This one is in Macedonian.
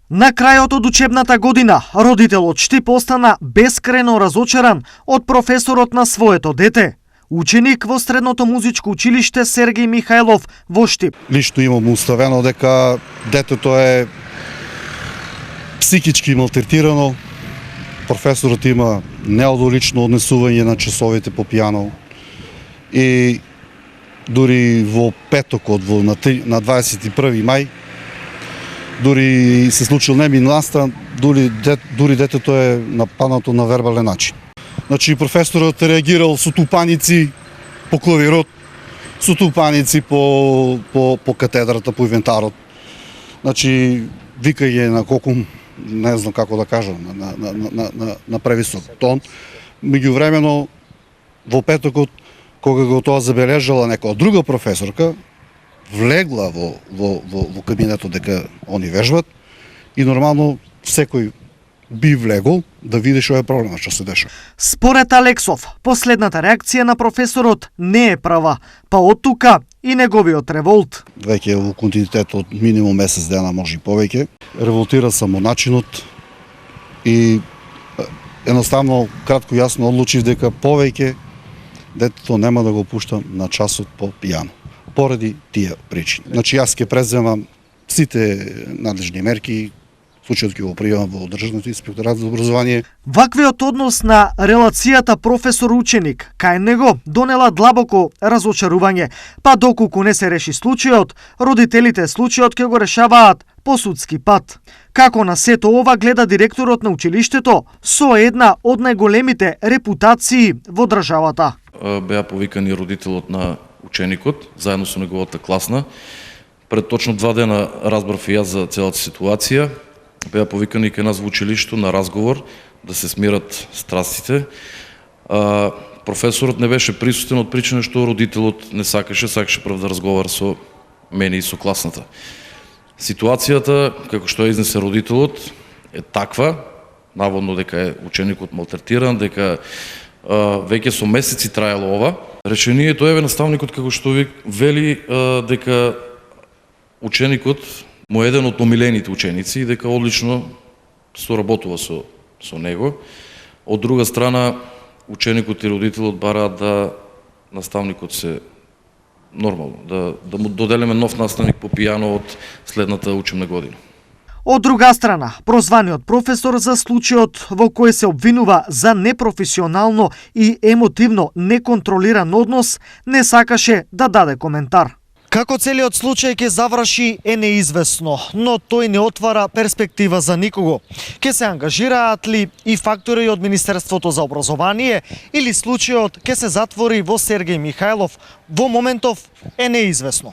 На крајот од учебната година, родителот Штип остана бескрајно разочаран од професорот на своето дете. Ученик во Средното музичко училиште Сергеј Михајлов во Штип. Лично имам уставено дека детето е психички малтретирано. Професорот има неодолично однесување на часовите по пијано. И дури во петокот, на 21 мај, дури се случил немил настан, дури детето е нападнато на вербален начин. Значи професорот реагирал со тупаници по клавирот, со тупаници по катедрата, по инвентарот. Значи викање на колку, не знам како да кажам, на превисок тон. Меѓувремено во петокот, кога го тоа забележала некоја друга професорка, влегла во кабинетот дека они вежбат и нормално секој би влегол да види што е проблемот, што се дешава. Според Алексов, последната реакција на професорот не е права, па од тука и неговиот револт. Веќе во континуитет од минимум месец дена, може и повеќе. Револтира само начинот и едноставно кратко и јасно одлучив дека повеќе детето нема да го пуштам на часот по пијано. Поради тие причини. Значи јас ќе преземам сите надлежни мерки, случајот ќе го пријавам во Државниот инспекторат за образование. Ваквиот однос на релацијата професор-ученик кај него донела длабоко разочарување, па доколку не се реши случајот, родителите случајот ќе го решаваат по судски пат. Како на сето ова гледа директорот на училиштето со една од најголемите репутации во државата. Беа повикани родителот на ученикот, заедно со неговата класна. Пред точно 2 дена разбрав и јас за целата ситуација. Беа повикани кај нас во училиштето на разговор да се смират страстите. Професорот не беше присутен од причина што родителот не сакаше прв да разговара со мене и со класната. Ситуацијата, како што ја изнесе родителот, е таква, наводно дека е ученикот малтретиран, дека веќе со месеци траело ова. Речението е наставникот како што вели дека ученикот му е еден од омилените ученици и дека одлично соработува со него. Од друга страна, ученикот и родителот бараат да наставникот се нормално, да му доделиме нов наставник по пијано од следната учебна година. Од друга страна, прозваниот професор за случајот во кој се обвинува за непрофесионално и емотивно неконтролиран однос, не сакаше да даде коментар. Како целиот случај ќе заврши е неизвестно, но тој не отвара перспектива за никого. Ќе се ангажираат ли и фактори од Министерството за образование или случајот ќе се затвори во Сергеј Михајлов, во моментов е неизвестно.